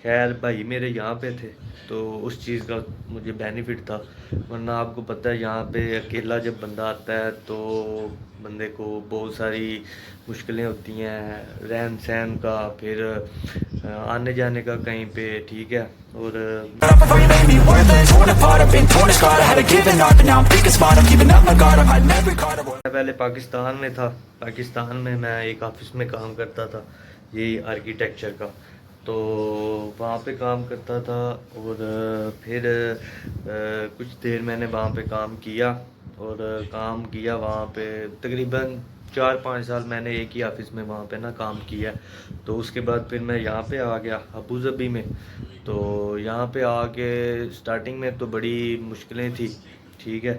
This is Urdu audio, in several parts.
خیر بھائی میرے یہاں پہ تھے تو اس چیز کا مجھے بینیفٹ تھا، ورنہ آپ کو پتہ ہے یہاں پہ اکیلا جب بندہ آتا ہے تو بندے کو بہت ساری مشکلیں ہوتی ہیں، رہن سہن کا، پھر آنے جانے کا کہیں پہ، ٹھیک ہے۔ اور میں پہلے پاکستان میں تھا، پاکستان میں میں ایک آفس میں کام کرتا تھا، یہی آرکیٹیکچر کا، تو وہاں پہ کام کرتا تھا۔ اور پھر کچھ دیر میں نے وہاں پہ کام کیا، اور کام کیا وہاں پہ تقریباً 4-5 سال میں نے ایک ہی آفس میں وہاں پہ نا کام کیا۔ تو اس کے بعد پھر میں یہاں پہ آ گیا ابوظہبی میں۔ تو یہاں پہ آ کے سٹارٹنگ میں تو بڑی مشکلیں تھی، ٹھیک ہے۔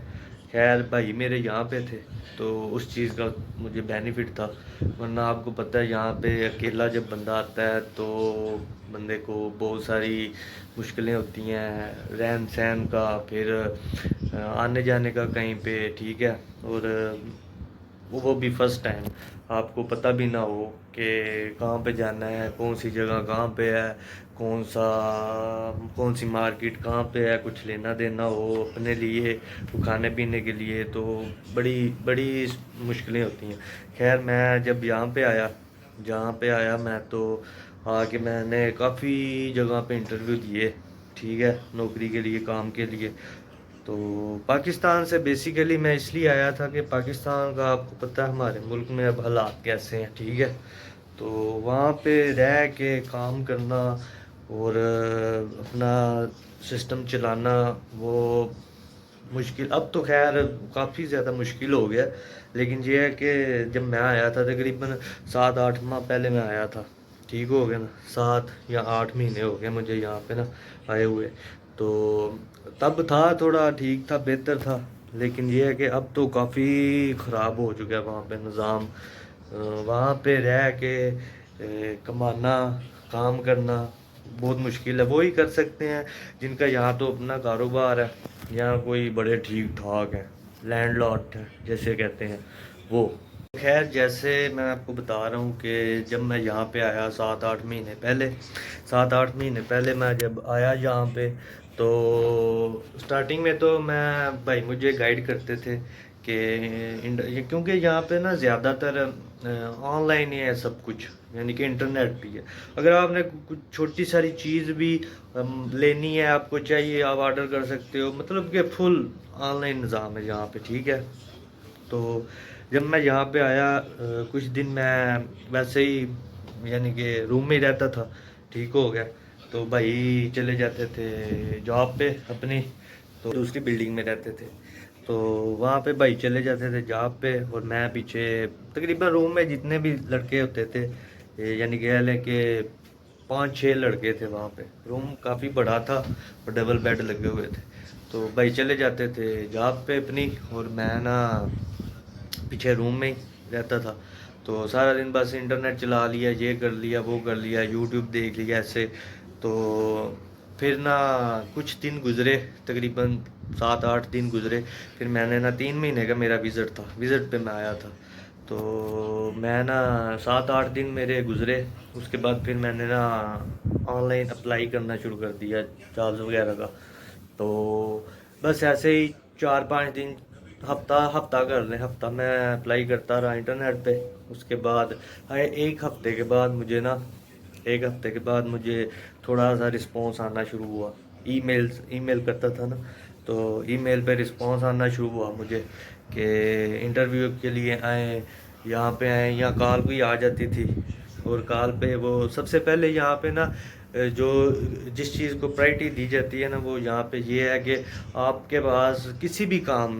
خیر بھائی میرے یہاں پہ تھے تو اس چیز کا مجھے بینیفٹ تھا، ورنہ آپ کو پتہ ہے یہاں پہ اکیلا جب بندہ آتا ہے تو بندے کو بہت ساری مشکلیں ہوتی ہیں، رہن سہن کا، پھر آنے جانے کا کہیں پہ، ٹھیک ہے۔ اور وہ بھی فرسٹ ٹائم آپ کو پتہ بھی نہ ہو کہ کہاں پہ جانا ہے، کون سی جگہ کہاں پہ ہے، کون سی مارکیٹ کہاں پہ ہے، کچھ لینا دینا ہو اپنے لیے، کھانے پینے کے لیے، تو بڑی بڑی مشکلیں ہوتی ہیں۔ خیر میں جب جہاں پہ آیا میں تو آ کے میں نے کافی جگہ پہ انٹرویو دیے، ٹھیک ہے، نوکری کے لیے، کام کے لیے۔ تو پاکستان سے بیسیکلی میں اس لیے آیا تھا کہ پاکستان کا آپ کو پتہ ہے ہمارے ملک میں اب حالات کیسے ہیں، ٹھیک ہے۔ تو وہاں پہ رہ کے کام کرنا اور اپنا سسٹم چلانا وہ مشکل، اب تو خیر کافی زیادہ مشکل ہو گیا، لیکن یہ ہے کہ جب میں آیا تھا تقریباً 7-8 ماہ پہلے میں آیا تھا، ٹھیک ہو گیا نا، 7 یا 8 مہینے ہو گئے مجھے یہاں پہ نا آئے ہوئے۔ تو تب تھا تھوڑا ٹھیک تھا، بہتر تھا، لیکن یہ ہے کہ اب تو کافی خراب ہو چکا ہے وہاں پہ نظام۔ وہاں پہ رہ کے کمانا، کام کرنا بہت مشکل ہے، وہی کر سکتے ہیں جن کا یہاں تو اپنا کاروبار ہے، یہاں کوئی بڑے ٹھیک ٹھاک ہیں، لینڈ لاٹ جیسے کہتے ہیں وہ۔ خیر جیسے میں آپ کو بتا رہا ہوں کہ جب میں یہاں پہ آیا 7-8 مہینے پہلے میں جب آیا یہاں پہ تو سٹارٹنگ میں تو میں بھائی مجھے گائیڈ کرتے تھے کہ کیونکہ یہاں پہ نا زیادہ تر آن لائن ہی ہے سب کچھ، یعنی کہ انٹرنیٹ بھی ہے، اگر آپ نے کچھ چھوٹی ساری چیز بھی لینی ہے، آپ کو چاہیے، آپ آرڈر کر سکتے ہو، مطلب کہ فل آن لائن نظام ہے یہاں پہ، ٹھیک ہے۔ تو جب میں یہاں پہ آیا کچھ دن میں ویسے ہی یعنی کہ روم میں ہی رہتا تھا، ٹھیک ہو گیا، تو بھائی چلے جاتے تھے جاب پہ اپنی، تو دوسری بلڈنگ میں رہتے تھے، تو وہاں پہ بھائی چلے جاتے تھے جاب پہ، اور میں پیچھے تقریباً روم میں جتنے بھی لڑکے ہوتے تھے، یعنی کہ لیں کہ 5-6 لڑکے تھے وہاں پہ، روم کافی بڑا تھا اور ڈبل بیڈ لگے ہوئے تھے، تو بھائی چلے جاتے تھے جاب پہ اپنی، اور میں نا پیچھے روم میں ہی رہتا تھا۔ تو سارا دن بس انٹرنیٹ چلا لیا، یہ کر لیا، وہ کر لیا، یوٹیوب دیکھ لیا ایسے۔ تو پھر نا کچھ دن گزرے، تقریباً 7-8 دن گزرے، پھر میں نے نا 3 مہینے کا میرا وزٹ تھا، وزٹ پہ میں آیا تھا، تو میں نا 7-8 دن میرے گزرے، اس کے بعد پھر میں نے نا آن لائن اپلائی کرنا شروع کر دیا جابز وغیرہ کا۔ تو بس ایسے ہی 4-5 دن، ہفتہ کر لیں، ہفتہ میں اپلائی کرتا رہا انٹرنیٹ پہ، اس کے بعد ایک ہفتے کے بعد مجھے تھوڑا سا رسپانس آنا شروع ہوا، ای میل کرتا تھا نا، تو ای میل پہ رسپانس آنا شروع ہوا مجھے کہ انٹرویو کے لیے آئیں، یہاں پہ آئیں، یا کال بھی آ جاتی تھی، اور کال پہ وہ سب سے پہلے یہاں پہ نا جو جس چیز کو پرائرٹی دی جاتی ہے نا، وہ یہاں پہ یہ ہے کہ آپ کے پاس کسی بھی کام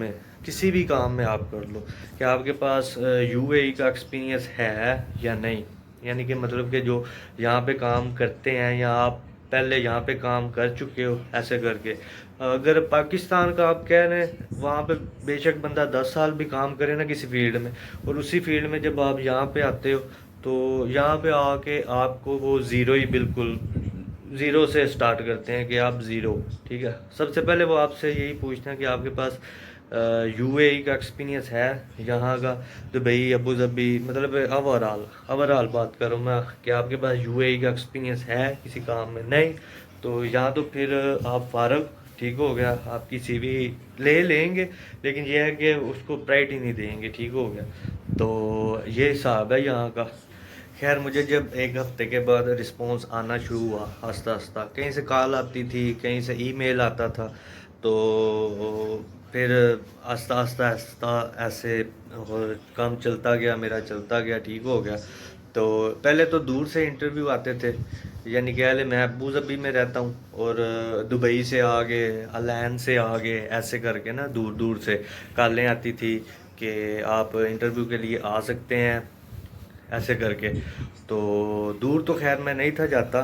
میں آپ کر لو کہ آپ کے پاس یو اے ای کا ایکسپیرینس ہے یا نہیں، یعنی کہ مطلب کہ جو یہاں پہ کام کرتے ہیں یا آپ پہلے یہاں پہ کام کر چکے ہو، ایسے کر کے۔ اگر پاکستان کا آپ کہہ رہے ہیں، وہاں پہ بے شک بندہ 10 سال بھی کام کرے نا کسی فیلڈ میں، اور اسی فیلڈ میں جب آپ یہاں پہ آتے ہو تو یہاں پہ آ کے آپ کو وہ زیرو ہی، بالکل زیرو سے سٹارٹ کرتے ہیں کہ آپ زیرو، ٹھیک ہے۔ سب سے پہلے وہ آپ سے یہی پوچھتے ہیں کہ آپ کے پاس UAE کا ایکسپیرینس ہے یہاں کا، دبئی، ابو ظبی، مطلب اوورال بات کروں میں کہ آپ کے پاس UAE کا ایکسپیرینس ہے کسی کام میں نہیں، تو یہاں تو پھر آپ فارغ، ٹھیک ہو گیا، آپ کی CV لیں گے، لیکن یہ ہے کہ اس کو پرائرٹی نہیں دیں گے، ٹھیک ہو گیا، تو یہ حساب ہے یہاں کا۔ خیر مجھے جب ایک ہفتے کے بعد رسپانس آنا شروع ہوا آہستہ آہستہ، کہیں سے کال آتی تھی، کہیں سے ای میل آتا تھا، تو پھر آہستہ آہستہ آہستہ ایسے کام چلتا گیا، میرا چلتا گیا، ٹھیک ہو گیا۔ تو پہلے تو دور سے انٹرویو آتے تھے، یعنی کہ میں ابو ظبی میں رہتا ہوں اور دبئی سے آگے، العین سے آگے، ایسے کر کے نا دور دور سے کالیں آتی تھی کہ آپ انٹرویو کے لیے آ سکتے ہیں، ایسے کر کے۔ تو دور تو خیر میں نہیں تھا جاتا،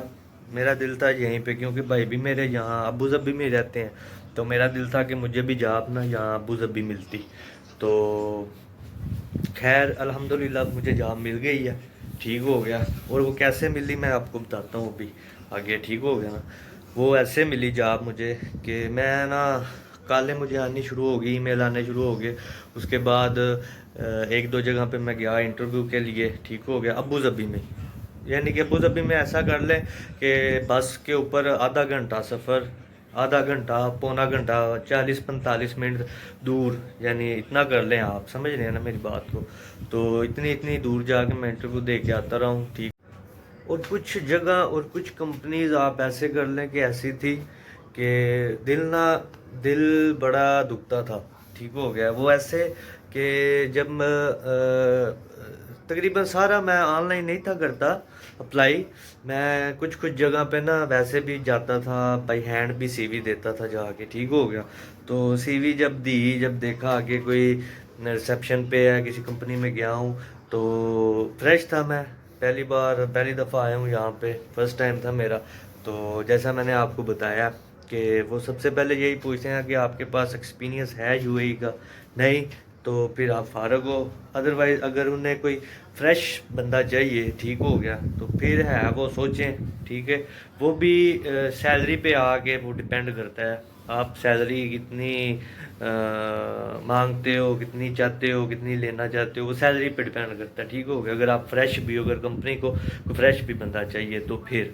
میرا دل تھا یہیں پہ، کیونکہ بھائی بھی میرے یہاں ابو ظبی میں رہتے ہیں، تو میرا دل تھا کہ مجھے بھی جاب نا یہاں ابو ظبی ملتی۔ تو خیر الحمدللہ مجھے جاب مل گئی ہے، ٹھیک ہو گیا۔ اور وہ کیسے ملی میں آپ کو بتاتا ہوں ابھی آگے، ٹھیک ہو گیا نا۔ وہ ایسے ملی جاب مجھے کہ میں نا کالیں مجھے آنی شروع ہو گئی، ای میل آنے شروع ہو گئے، اس کے بعد ایک دو جگہ پہ میں گیا انٹرویو کے لیے، ٹھیک ہو گیا، ابو ظبی میں، یعنی کہ ابو ظبی میں ایسا کر لیں کہ بس کے اوپر آدھا گھنٹہ سفر، آدھا گھنٹہ، پونا گھنٹہ، 40-45 منٹ دور، یعنی اتنا کر لیں، آپ سمجھ رہے ہیں نا میری بات کو۔ تو اتنی دور جا کے میں انٹرویو دے کے آتا رہا ہوں، ٹھیک۔ اور کچھ جگہ اور کچھ کمپنیز آپ ایسے کر لیں کہ ایسی تھی کہ دل بڑا دکھتا تھا، ٹھیک ہو گیا۔ وہ ایسے کہ جب تقریباً سارا میں آن لائن نہیں تھا کرتا اپلائی، میں کچھ جگہ پہ نا ویسے بھی جاتا تھا، بائی ہینڈ بھی CV دیتا تھا جا کے، ٹھیک ہو گیا۔ تو CV جب دیکھا کہ کوئی ریسیپشن پہ ہے، کسی کمپنی میں گیا ہوں، تو فریش تھا، میں پہلی دفعہ آیا ہوں یہاں پہ، فرسٹ ٹائم تھا میرا۔ تو جیسا میں نے آپ کو بتایا کہ وہ سب سے پہلے یہی پوچھتے ہیں کہ آپ کے پاس ایکسپیرینس ہے UAE کا، نہیں تو پھر آپ فارغ ہو، ادروائز اگر انہیں کوئی فریش بندہ چاہیے، ٹھیک ہو گیا، تو پھر ہے وہ سوچیں، ٹھیک ہے۔ وہ بھی سیلری پہ آ کے وہ ڈپینڈ کرتا ہے، آپ سیلری کتنی مانگتے ہو، کتنی چاہتے ہو، کتنی لینا چاہتے ہو، وہ سیلری پہ ڈپینڈ کرتا ہے، ٹھیک ہو گیا۔ اگر آپ فریش بھی ہو، اگر کمپنی کو فریش بھی بندہ چاہیے تو پھر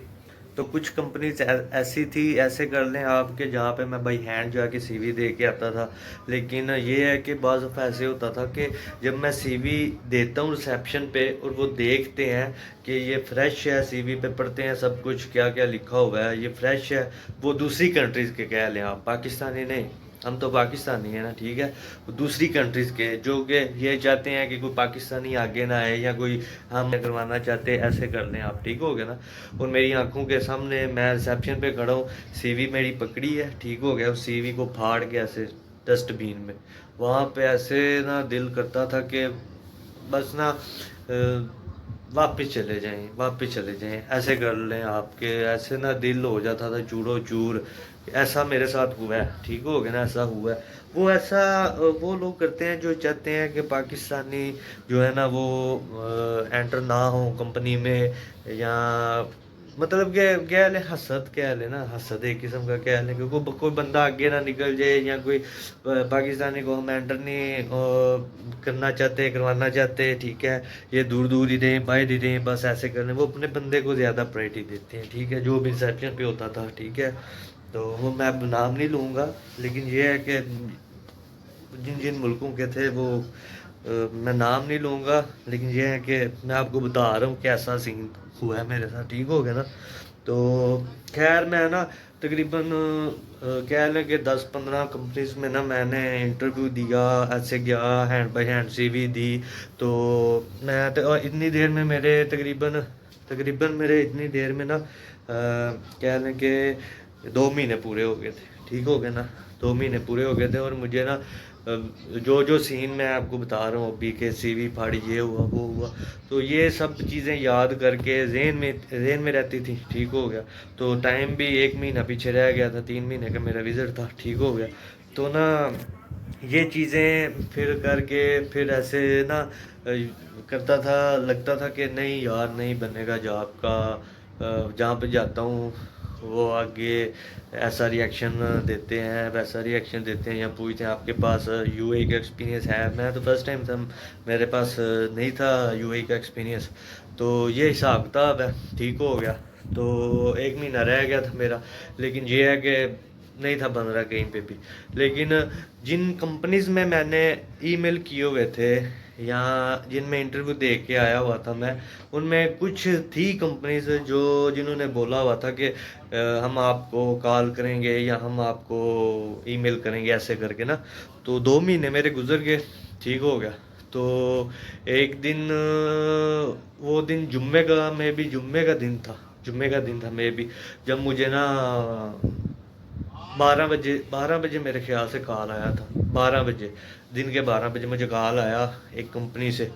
تو کچھ کمپنیز ایسی تھی، ایسے کر لیں آپ کے جہاں پہ میں بائی ہینڈ جا کے CV دے کے آتا تھا۔ لیکن یہ ہے کہ بعض دفعہ ایسے ہوتا تھا کہ جب میں CV دیتا ہوں ریسیپشن پہ اور وہ دیکھتے ہیں کہ یہ فریش ہے، CV پہ پڑھتے ہیں سب کچھ کیا کیا لکھا ہوا ہے، یہ فریش ہے، وہ دوسری کنٹریز کے کہہ لیں آپ، پاکستانی نہیں، ہم تو پاکستانی ہیں نا، ٹھیک ہے، دوسری کنٹریز کے جو کہ یہ چاہتے ہیں کہ کوئی پاکستانی آگے نہ آئے، یا کوئی ہم کروانا چاہتے، ایسے کر لیں آپ، ٹھیک ہو گیا نا۔ اور میری آنکھوں کے سامنے میں ریسیپشن پہ کھڑا ہوں، CV میری پکڑی ہے، ٹھیک ہو گیا، اس CV کو پھاڑ کے ایسے ڈسٹ بین میں، وہاں پہ ایسے نا دل کرتا تھا کہ بس نا واپس چلے جائیں، ایسے کر لیں آپ کے، ایسے نا دل ہو جاتا تھا چورو چور، ایسا میرے ساتھ ہوا ہے، ٹھیک ہو گیا نا، ایسا ہوا ہے۔ وہ لوگ کرتے ہیں جو چاہتے ہیں کہ پاکستانی جو ہے نا وہ انٹر نہ ہوں کمپنی میں، یا مطلب کہ کہہ لیں حسد، کہہ لیں نا حسد ایک قسم کا کہہ لیں کہ کوئی بندہ آگے نہ نکل جائے، یا کوئی پاکستانی کو ہم انٹر نہیں کرنا چاہتے، کروانا چاہتے، ٹھیک ہے، یہ دور دور ہی دیں، باہر ہی دیں، بس ایسے کرنے، وہ اپنے بندے کو زیادہ پرائرٹی دیتے ہیں، ٹھیک ہے، جو بھی ریسیپشن پہ ہوتا تھا، ٹھیک ہے۔ تو وہ میں اب نام نہیں لوں گا، لیکن یہ ہے کہ جن ملکوں کے تھے وہ میں نام نہیں لوں گا، لیکن یہ ہے کہ میں آپ کو بتا رہا ہوں کہ ایسا سین ہوا ہے میرے ساتھ، ٹھیک ہو گیا نا۔ تو خیر میں نا تقریباً کہہ لیں کہ 10-15 کمپنیز میں نا میں نے انٹرویو دیا، ایسے گیا، ہینڈ بائی ہینڈ CV دی، تو میں اتنی دیر میں میرے تقریباً میرے اتنی دیر میں نا کہہ لیں کہ 2 مہینے پورے ہو گئے تھے، ٹھیک ہو گئے نا، 2 مہینے پورے ہو گئے تھے، اور مجھے نا جو سین میں آپ کو بتا رہا ہوں ابھی کہ CV پھاڑی، یہ ہوا وہ ہوا، تو یہ سب چیزیں یاد کر کے ذہن میں رہتی تھی، ٹھیک ہو گیا۔ تو ٹائم بھی 1 مہینہ پیچھے رہ گیا تھا، 3 مہینے کا میرا وزٹ تھا، ٹھیک ہو گیا۔ تو نا یہ چیزیں پھر کر کے پھر ایسے نا کرتا تھا، لگتا تھا کہ نہیں یار نہیں بنے گا جاب کا، جہاں پہ جاتا ہوں وہ آگے ایسا ریئیکشن دیتے ہیں ویسا ریئیکشن دیتے ہیں یا پوچھتے ہیں آپ کے پاس یو اے کا ایکسپیرینس ہے. میں تو فرسٹ ٹائم تھا, میرے پاس نہیں تھا یو اے کا ایکسپیرینس. تو یہ حساب کتاب ہے, ٹھیک ہو گیا. تو 1 مہینہ رہ گیا تھا میرا, لیکن یہ ہے کہ نہیں تھا بن رہا کہیں پہ بھی. لیکن جن کمپنیز میں میں نے ای میل کیے ہوئے تھے یا جن میں انٹرویو دے کے آیا ہوا تھا میں, ان میں کچھ تھی کمپنیز جنہوں نے بولا ہوا تھا کہ ہم آپ کو کال کریں گے یا ہم آپ کو ای میل کریں گے ایسے کر کے نا. تو 2 مہینے میرے گزر گئے, ٹھیک ہو گیا. تو ایک دن وہ دن جمعے کا, میں بھی جمعے کا دن تھا, جمعے کا دن تھا میں بھی, جب مجھے نا 12 بجے میرے خیال سے کال آیا تھا. 12 بجے, دن کے 12 بجے مجھے کال آیا ایک کمپنی سے.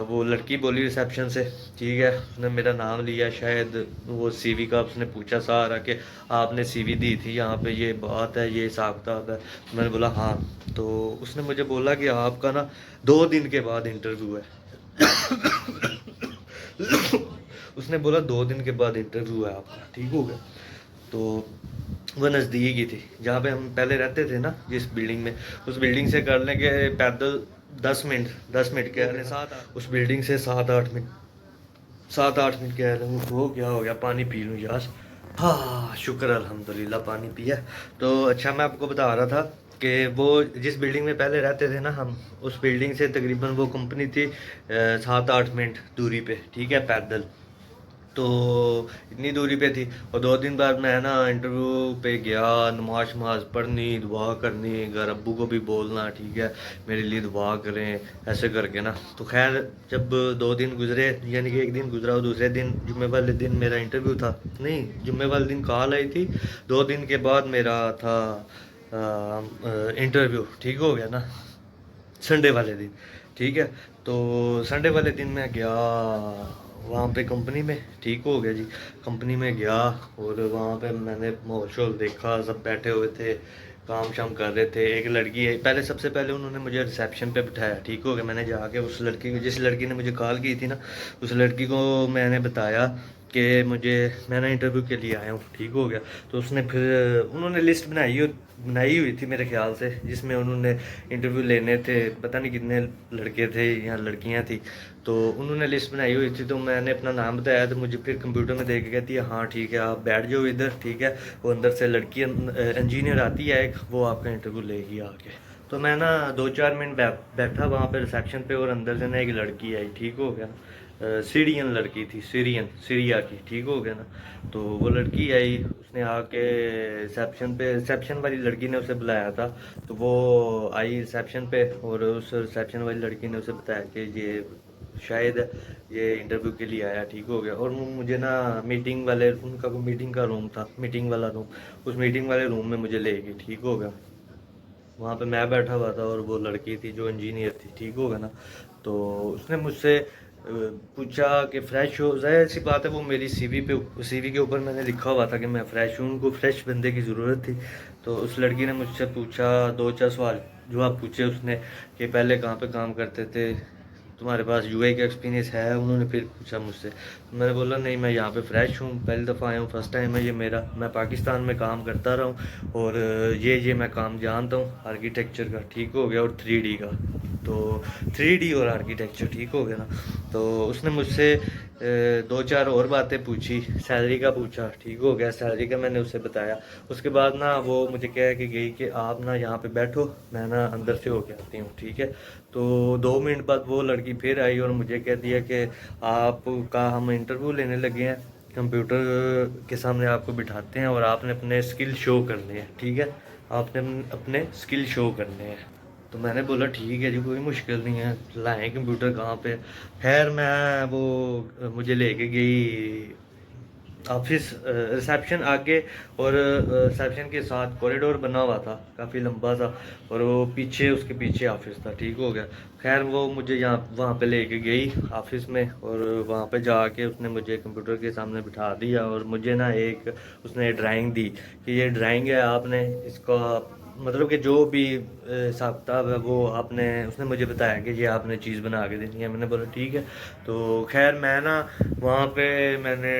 وہ لڑکی بولی ریسیپشن سے, ٹھیک ہے, اس نے میرا نام لیا, شاید وہ سی وی کا اس نے پوچھا سارا کہ آپ نے سی وی دی تھی یہاں پہ, یہ بات ہے, یہ حساب کتاب ہے. میں نے بولا ہاں. تو اس نے مجھے بولا کہ آپ کا نا 2 دن کے بعد انٹرویو ہے. اس نے بولا 2 دن کے بعد انٹرویو ہے آپ کا, ٹھیک ہو گیا. تو وہ نزدیک ہی تھی جہاں پہ ہم پہلے رہتے تھے نا, جس بلڈنگ میں, اس بلڈنگ سے کر لیں کہ پیدل 10 منٹ کے ساتھ, اس بلڈنگ سے 7-8 منٹ کہہ رہے ہیں. وہ کیا ہو گیا, پانی پی لوں یار. ہاں شکر الحمدللہ پانی پیا. تو اچھا میں آپ کو بتا رہا تھا کہ وہ جس بلڈنگ میں پہلے رہتے تھے نا ہم, اس بلڈنگ سے تقریباً وہ کمپنی تھی 7-8 منٹ دوری پہ, ٹھیک ہے, پیدل. تو اتنی دوری پہ تھی. اور 2 دن بعد میں نا انٹرویو پہ گیا, نماز پڑھنی, دعا کرنی, گھر ابو کو بھی بولنا ٹھیک ہے میرے لیے دعا کریں, ایسے کر کے نا. تو خیر جب 2 دن گزرے, یعنی کہ ایک دن گزرا اور دوسرے دن جمعے والے دن میرا انٹرویو تھا, نہیں جمعے والے دن کال آئی تھی, 2 دن کے بعد میرا تھا انٹرویو, ٹھیک ہو گیا نا, سنڈے والے دن, ٹھیک ہے. تو سنڈے والے دن میں گیا وہاں پہ کمپنی میں, ٹھیک ہو گیا جی. کمپنی میں گیا اور وہاں پہ میں نے ماحول شول دیکھا, سب بیٹھے ہوئے تھے, کام شام کر رہے تھے. ایک لڑکی ہے, پہلے سب سے پہلے انہوں نے مجھے ریسیپشن پہ بٹھایا, ٹھیک ہو گیا. میں نے جا کے اس لڑکی کو, جس لڑکی نے مجھے کال کی تھی نا, اس لڑکی کو میں نے بتایا کہ میں نے انٹرویو کے لیے آیا ہوں, ٹھیک ہو گیا. تو اس نے پھر انہوں نے لسٹ بنائی ہوئی تھی میرے خیال سے, جس میں انہوں نے انٹرویو لینے تھے, پتہ نہیں کتنے لڑکے تھے یا لڑکیاں تھیں. تو انہوں نے لسٹ بنائی ہوئی تھی. تو میں نے اپنا نام بتایا, تو مجھے پھر کمپیوٹر میں دیکھ کے کہتی ہے ہاں ٹھیک ہے آپ بیٹھ جاؤ ادھر, ٹھیک ہے. وہ اندر سے لڑکی انجینئر آتی ہے ایک, وہ آپ کا انٹرویو لے گی آ کے. تو میں نا 2-4 منٹ بیٹھا وہاں پہ ریسیپشن پہ, اور اندر سے نا ایک لڑکی آئی, ٹھیک ہو گیا. سیرین لڑکی تھی, سیریا کی, ٹھیک ہو گیا نا. تو وہ لڑکی آئی, اس نے آ کے ریسیپشن والی لڑکی نے اسے بلایا تھا. تو وہ آئی ریسیپشن پہ, اور اس ریسیپشن والی لڑکی نے اسے بتایا کہ یہ شاید یہ انٹرویو کے لیے آیا, ٹھیک ہو گیا. اور مجھے نا میٹنگ والے, ان کا میٹنگ کا روم تھا, میٹنگ والا روم, اس میٹنگ والے روم میں مجھے لے گئی, ٹھیک ہو گیا. وہاں پہ میں بیٹھا ہوا تھا اور وہ لڑکی تھی جو انجینئر تھی, ٹھیک ہوگا نا. تو اس نے مجھ سے پوچھا کہ فریش ہو, ظاہر سی بات ہے وہ میری سی وی کے اوپر میں نے لکھا ہوا تھا کہ میں فریش ہوں, ان کو فریش بندے کی ضرورت تھی. تو اس لڑکی نے مجھ سے پوچھا 2-4 سوال, جواب پوچھے اس نے کہ پہلے کہاں پہ کام کرتے تھے, تمہارے پاس یو اے کا ایکسپیرینس ہے. انہوں نے پھر پوچھا مجھ سے, میں نے بولا نہیں میں یہاں پہ فریش ہوں, پہلی دفعہ آیا ہوں, فرسٹ ٹائم ہے یہ میرا, میں پاکستان میں کام کرتا رہا ہوں, اور یہ میں کام جانتا ہوں آرکیٹیکچر کا, ٹھیک ہو گیا, اور 3D کا. تو 3D اور آرکیٹیکچر, ٹھیک ہو گیا نا. تو اس نے مجھ سے 2-4 اور باتیں پوچھی, سیلری کا پوچھا, ٹھیک ہو گیا, سیلری کا میں نے اسے بتایا. اس کے بعد نا وہ مجھے کہہ کے گئی کہ آپ نا یہاں پہ بیٹھو, میں نا اندر سے ہو کے آتی ہوں, ٹھیک ہے. تو 2 منٹ بعد وہ لڑکی پھر آئی اور مجھے کہہ دیا کہ آپ کا ہم انٹرویو لینے لگے ہیں, کمپیوٹر کے سامنے آپ کو بٹھاتے ہیں اور آپ نے اپنے اسکل شو کرنے ہیں, ٹھیک ہے, آپ نے اپنے اسکل شو کرنے ہیں. تو میں نے بولا ٹھیک ہے جی, کوئی مشکل نہیں ہے, لائیں کمپیوٹر کہاں پہ. خیر میں وہ مجھے لے کے گئی آفس, ریسیپشن آگے, اور ریسیپشن کے ساتھ کوریڈور بنا ہوا تھا کافی لمبا سا, اور وہ پیچھے, اس کے پیچھے آفس تھا, ٹھیک ہو گیا. خیر وہ مجھے وہاں پہ لے کے گئی آفس میں, اور وہاں پہ جا کے اس نے مجھے کمپیوٹر کے سامنے بٹھا دیا, اور مجھے نا اس نے ڈرائنگ دی کہ یہ ڈرائنگ ہے, آپ نے اس کا مطلب کہ جو بھی حساب کتاب ہے وہ اس نے مجھے بتایا کہ یہ آپ نے چیز بنا کے دینی ہے. میں نے بولا ٹھیک ہے. تو خیر میں نا وہاں پہ میں نے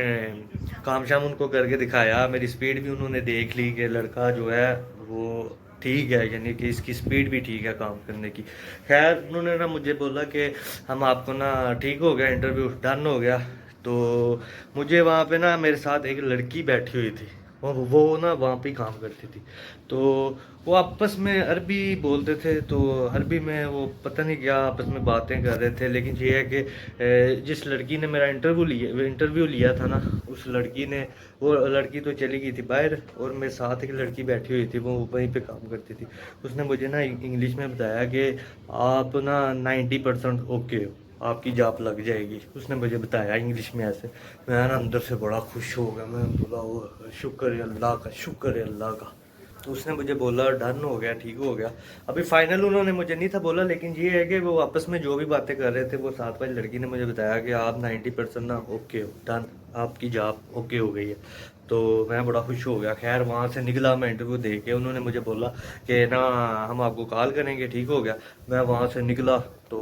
کام شام ان کو کر کے دکھایا. میری سپیڈ بھی انہوں نے دیکھ لی کہ لڑکا جو ہے وہ ٹھیک ہے, یعنی کہ اس کی سپیڈ بھی ٹھیک ہے کام کرنے کی. خیر انہوں نے نا مجھے بولا کہ ہم آپ کو نا ٹھیک ہو گیا, انٹرویو ڈن ہو گیا. تو مجھے وہاں پہ نا میرے ساتھ ایک لڑکی بیٹھی ہوئی تھی, وہ نا وہاں پہ ہی کام کرتی تھی. تو وہ آپس میں عربی بولتے تھے, تو عربی میں وہ پتہ نہیں کیا آپس میں باتیں کر رہے تھے. لیکن یہ ہے کہ جس لڑکی نے میرا انٹرویو لیا تھا نا, اس لڑکی نے, وہ لڑکی تو چلی گئی تھی باہر, اور میرے ساتھ ایک لڑکی بیٹھی ہوئی تھی, وہ وہیں پہ کام کرتی تھی. اس نے مجھے نا انگلش میں بتایا کہ آپ نا 90% اوکے ہو, آپ کی جاب لگ جائے گی. اس نے مجھے بتایا انگلش میں ایسے. میں نا اندر سے بڑا خوش ہو گیا. میں بولا وہ شکر ہے اللہ کا, شکر ہے اللہ کا. تو اس نے مجھے بولا ڈن ہو گیا, ٹھیک ہو گیا. ابھی فائنل انہوں نے مجھے نہیں تھا بولا, لیکن یہ ہے کہ وہ آپس میں جو بھی باتیں کر رہے تھے, وہ ساتھ والی لڑکی نے مجھے بتایا کہ آپ 90% نا اوکے ہو, ڈن, آپ کی جاب اوکے ہو گئی ہے. تو میں بڑا خوش ہو گیا. خیر وہاں سے نکلا میں انٹرویو دے کے. انہوں نے مجھے بولا کہ نا ہم آپ کو کال کریں گے, ٹھیک ہو گیا. میں وہاں سے نکلا تو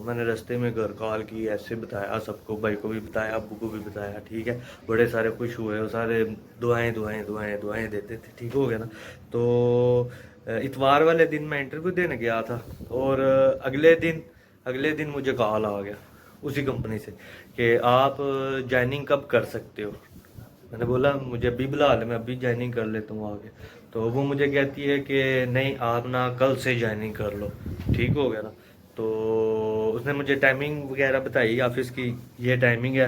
میں نے رستے میں گھر کال کی, ایسے بتایا سب کو, بھائی کو بھی بتایا, ابو کو بھی بتایا, ٹھیک ہے. بڑے سارے خوش ہوئے, وہ سارے دعائیں دیتے تھے, ٹھیک ہو گیا نا. تو اتوار والے دن میں انٹرویو دینے گیا تھا, اور اگلے دن مجھے کال آ گیا اسی کمپنی سے کہ آپ جوائننگ کب کر سکتے ہو. میں نے بولا مجھے ابھی بلا لے, میں ابھی جوائننگ کر لیتا ہوں آگے. تو وہ مجھے کہتی ہے کہ نہیں آپ نا کل سے جوائننگ کر لو, ٹھیک ہو گیا نا. تو اس نے مجھے ٹائمنگ وغیرہ بتائی آفس کی, یہ ٹائمنگ ہے.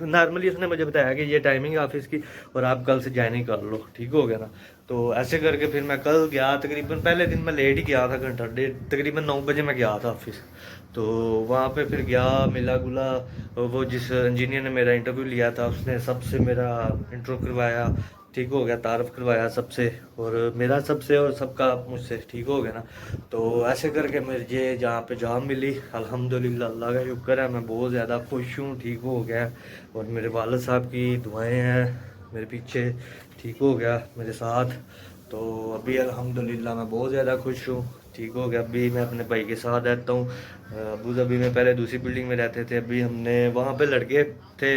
نارملی اس نے مجھے بتایا کہ یہ ٹائمنگ ہے آفس کی, اور آپ کل سے جوائننگ کر لو, ٹھیک ہو گیا نا. تو ایسے کر کے پھر میں کل گیا. تقریباً پہلے دن میں لیٹ ہی گیا تھا, گھنٹہ ڈیڑھ, تقریباً 9 بجے میں گیا تھا آفس. تو وہاں پہ پھر گیا, ملا گلا, وہ جس انجینئر نے میرا انٹرویو لیا تھا اس نے سب سے میرا انٹرو کروایا, ٹھیک ہو گیا, تعارف کروایا سب سے, اور میرا سب سے اور سب کا مجھ سے, ٹھیک ہو گیا نا. تو ایسے کر کے مجھے جہاں پہ جاب ملی, الحمدللہ اللہ کا شکر ہے, میں بہت زیادہ خوش ہوں, ٹھیک ہو گیا. اور میرے والد صاحب کی دعائیں ہیں میرے پیچھے, ٹھیک ہو گیا, میرے ساتھ. تو ابھی الحمدللہ میں بہت زیادہ خوش ہوں, ٹھیک ہو گیا. ابھی میں اپنے بھائی کے ساتھ رہتا ہوں ابو ظبی میں. پہلے دوسری بلڈنگ میں رہتے تھے, ابھی ہم نے وہاں پہ لڑکے تھے,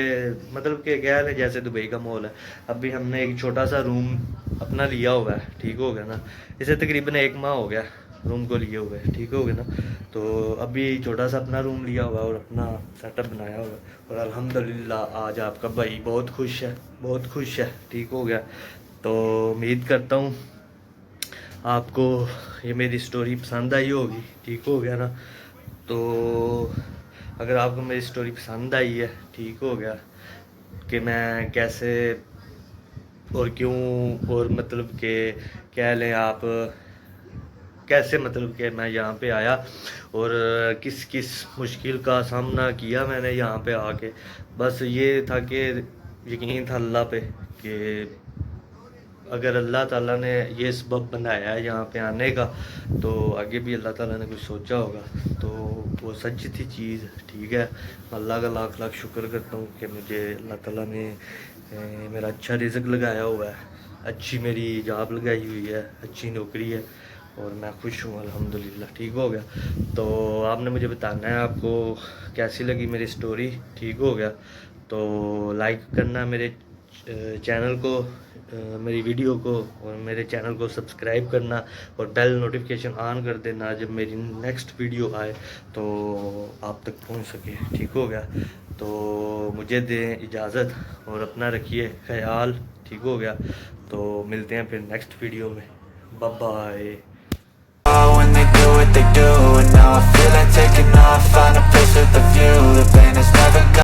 مطلب کہ کہہ لیں جیسے دبئی کا ماحول ہے. ابھی ہم نے ایک چھوٹا سا روم اپنا لیا ہوا ہے, ٹھیک ہو گیا نا. اسے تقریباً 1 ماہ ہو گیا روم کو لیے ہوئے, ٹھیک ہو گیا نا. تو ابھی چھوٹا سا اپنا روم لیا ہوا ہے اور اپنا سیٹ اپ بنایا ہوا ہے, اور الحمدللہ آج آپ کا بھائی بہت خوش ہے, بہت خوش ہے, ٹھیک ہو گیا. تو امید کرتا ہوں آپ کو یہ میری سٹوری پسند آئی ہوگی, ٹھیک ہو گیا نا. تو اگر آپ کو میری سٹوری پسند آئی ہے, ٹھیک ہو گیا, کہ میں کیسے اور کیوں, اور مطلب کہ کہہ لیں آپ کیسے, مطلب کہ میں یہاں پہ آیا اور کس کس مشکل کا سامنا کیا میں نے یہاں پہ آ کے. بس یہ تھا کہ یقین تھا اللہ پہ کہ اگر اللہ تعالیٰ نے یہ سبب بنایا ہے یہاں پہ آنے کا, تو آگے بھی اللہ تعالیٰ نے کچھ سوچا ہوگا. تو وہ سچ تھی چیز, ٹھیک ہے. اللہ کا لاکھ لاکھ شکر کرتا ہوں کہ مجھے اللہ تعالیٰ نے میرا اچھا رزق لگایا ہوا ہے, اچھی میری جاب لگائی ہوئی ہے, اچھی نوکری ہے, اور میں خوش ہوں الحمدللہ, ٹھیک ہو گیا. تو آپ نے مجھے بتانا ہے آپ کو کیسی لگی میری سٹوری, ٹھیک ہو گیا. تو لائک کرنا میرے چینل کو, میری ویڈیو کو, اور میرے چینل کو سبسکرائب کرنا, اور بیل نوٹیفیکیشن آن کر دینا جب میری نیکسٹ ویڈیو آئے تو آپ تک پہنچ سکے, ٹھیک ہو گیا. تو مجھے دیں اجازت, اور اپنا رکھیے خیال, ٹھیک ہو گیا. تو ملتے ہیں پھر نیکسٹ ویڈیو میں, bye bye. When they do what they do, and now I feel like taking off, find a place with a view, the pain is never gone.